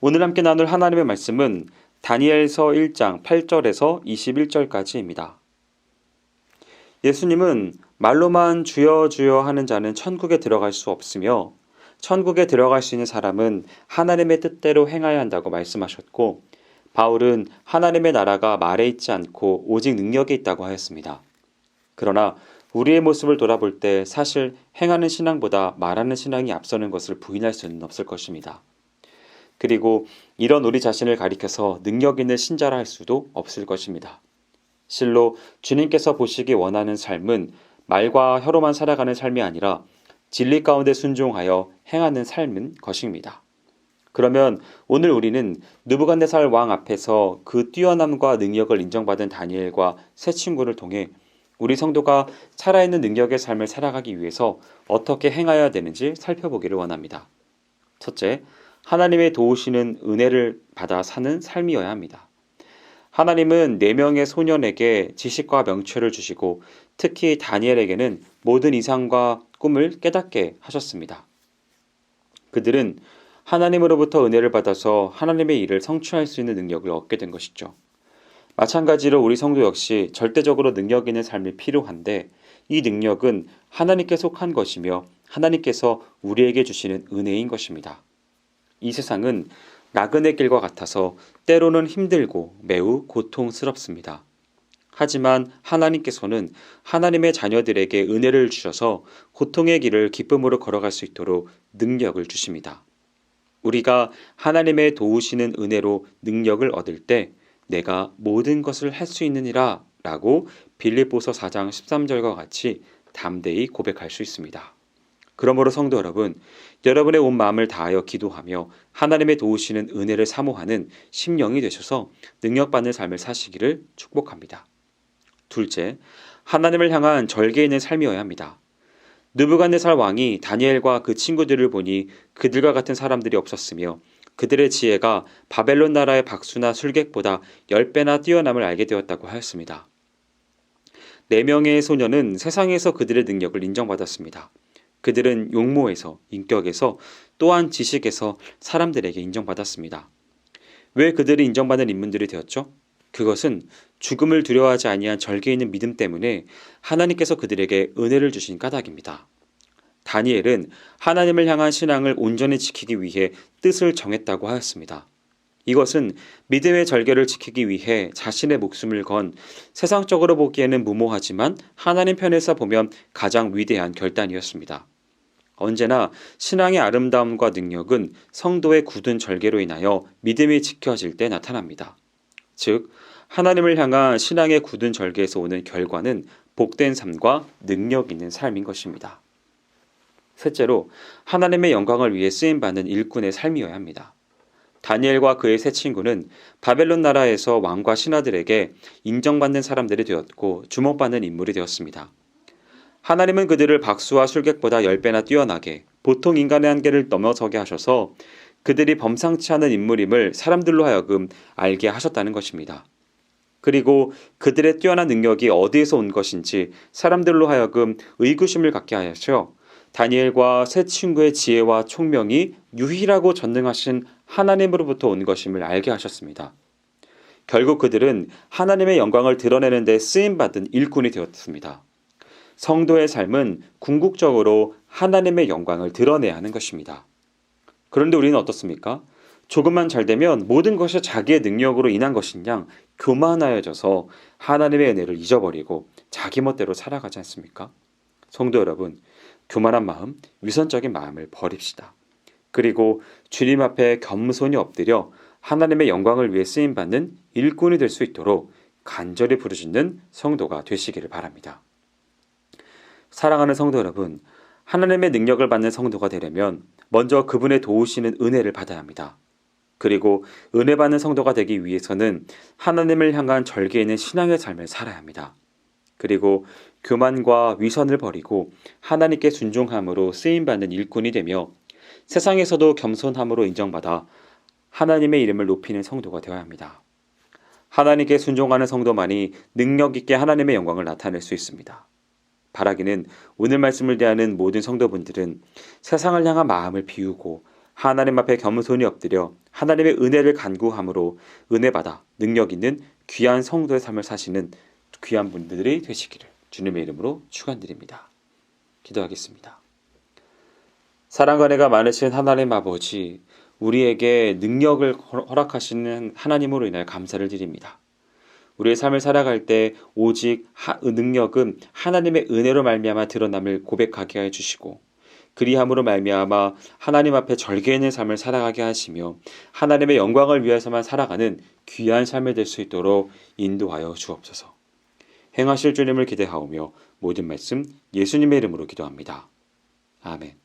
오늘 함께 나눌 하나님의 말씀은 다니엘서 1장 8절에서 21절까지입니다. 예수님은 말로만 주여 주여 하는 자는 천국에 들어갈 수 없으며 천국에 들어갈 수 있는 사람은 하나님의 뜻대로 행해야 한다고 말씀하셨고, 바울은 하나님의 나라가 말에 있지 않고 오직 능력에 있다고 하였습니다. 그러나 우리의 모습을 돌아볼 때 사실 행하는 신앙보다 말하는 신앙이 앞서는 것을 부인할 수는 없을 것입니다. 그리고 이런 우리 자신을 가리켜서 능력 있는 신자라 할 수도 없을 것입니다. 실로 주님께서 보시기 원하는 삶은 말과 혀로만 살아가는 삶이 아니라 진리 가운데 순종하여 행하는 삶인 것입니다. 그러면 오늘 우리는 느부갓네살 왕 앞에서 그 뛰어남과 능력을 인정받은 다니엘과 세 친구를 통해 우리 성도가 살아있는 능력의 삶을 살아가기 위해서 어떻게 행하여야 되는지 살펴보기를 원합니다. 첫째, 하나님의 도우시는 은혜를 받아 사는 삶이어야 합니다. 하나님은 4명의 소년에게 지식과 명철을 주시고 특히 다니엘에게는 모든 이상과 꿈을 깨닫게 하셨습니다. 그들은 하나님으로부터 은혜를 받아서 하나님의 일을 성취할 수 있는 능력을 얻게 된 것이죠. 마찬가지로 우리 성도 역시 절대적으로 능력 있는 삶이 필요한데, 이 능력은 하나님께 속한 것이며 하나님께서 우리에게 주시는 은혜인 것입니다. 이 세상은 나그네 길과 같아서 때로는 힘들고 매우 고통스럽습니다. 하지만 하나님께서는 하나님의 자녀들에게 은혜를 주셔서 고통의 길을 기쁨으로 걸어갈 수 있도록 능력을 주십니다. 우리가 하나님의 도우시는 은혜로 능력을 얻을 때 내가 모든 것을 할 수 있느니라 라고 빌립보서 4장 13절과 같이 담대히 고백할 수 있습니다. 그러므로 성도 여러분, 여러분의 온 마음을 다하여 기도하며 하나님의 도우시는 은혜를 사모하는 심령이 되셔서 능력받는 삶을 사시기를 축복합니다. 둘째, 하나님을 향한 절개 있는 삶이어야 합니다. 느부갓네살 왕이 다니엘과 그 친구들을 보니 그들과 같은 사람들이 없었으며 그들의 지혜가 바벨론 나라의 박수나 술객보다 10배나 뛰어남을 알게 되었다고 하였습니다. 4명의 소년은 세상에서 그들의 능력을 인정받았습니다. 그들은 용모에서, 인격에서, 또한 지식에서 사람들에게 인정받았습니다. 왜 그들이 인정받는 인물들이 되었죠? 그것은 죽음을 두려워하지 아니한 절개 있는 믿음 때문에 하나님께서 그들에게 은혜를 주신 까닭입니다. 다니엘은 하나님을 향한 신앙을 온전히 지키기 위해 뜻을 정했다고 하였습니다. 이것은 믿음의 절개를 지키기 위해 자신의 목숨을 건 세상적으로 보기에는 무모하지만 하나님 편에서 보면 가장 위대한 결단이었습니다. 언제나 신앙의 아름다움과 능력은 성도의 굳은 절개로 인하여 믿음이 지켜질 때 나타납니다. 즉, 하나님을 향한 신앙의 굳은 절개에서 오는 결과는 복된 삶과 능력 있는 삶인 것입니다. 셋째로, 하나님의 영광을 위해 쓰임받는 일꾼의 삶이어야 합니다. 다니엘과 그의 세 친구는 바벨론 나라에서 왕과 신하들에게 인정받는 사람들이 되었고 주목받는 인물이 되었습니다. 하나님은 그들을 박수와 술객보다 10배나 뛰어나게, 보통 인간의 한계를 넘어서게 하셔서 그들이 범상치 않은 인물임을 사람들로 하여금 알게 하셨다는 것입니다. 그리고 그들의 뛰어난 능력이 어디에서 온 것인지 사람들로 하여금 의구심을 갖게 하셔 다니엘과 세 친구의 지혜와 총명이 유일하고 전능하신 하나님으로부터 온 것임을 알게 하셨습니다. 결국 그들은 하나님의 영광을 드러내는 데 쓰임받은 일꾼이 되었습니다. 성도의 삶은 궁극적으로 하나님의 영광을 드러내야 하는 것입니다. 그런데 우리는 어떻습니까? 조금만 잘 되면 모든 것이 자기의 능력으로 인한 것인 양 교만하여져서 하나님의 은혜를 잊어버리고 자기 멋대로 살아가지 않습니까? 성도 여러분, 교만한 마음, 위선적인 마음을 버립시다. 그리고 주님 앞에 겸손히 엎드려 하나님의 영광을 위해 쓰임받는 일꾼이 될 수 있도록 간절히 부르짖는 성도가 되시기를 바랍니다. 사랑하는 성도 여러분, 하나님의 능력을 받는 성도가 되려면 먼저 그분의 도우시는 은혜를 받아야 합니다. 그리고 은혜 받는 성도가 되기 위해서는 하나님을 향한 절개 있는 신앙의 삶을 살아야 합니다. 그리고 교만과 위선을 버리고 하나님께 순종함으로 쓰임받는 일꾼이 되며 세상에서도 겸손함으로 인정받아 하나님의 이름을 높이는 성도가 되어야 합니다. 하나님께 순종하는 성도만이 능력 있게 하나님의 영광을 나타낼 수 있습니다. 바라기는 오늘 말씀을 대하는 모든 성도분들은 세상을 향한 마음을 비우고 하나님 앞에 겸손히 엎드려 하나님의 은혜를 간구함으로 은혜받아 능력 있는 귀한 성도의 삶을 사시는 귀한 분들이 되시기를 주님의 이름으로 축원드립니다. 기도하겠습니다. 사랑과 은혜가 많으신 하나님 아버지, 우리에게 능력을 허락하시는 하나님으로 인하여 감사를 드립니다. 우리의 삶을 살아갈 때 오직 능력은 하나님의 은혜로 말미암아 드러남을 고백하게 해주시고, 그리함으로 말미암아 하나님 앞에 절개 있는 삶을 살아가게 하시며 하나님의 영광을 위해서만 살아가는 귀한 삶이 될 수 있도록 인도하여 주옵소서. 행하실 주님을 기대하오며 모든 말씀 예수님의 이름으로 기도합니다. 아멘.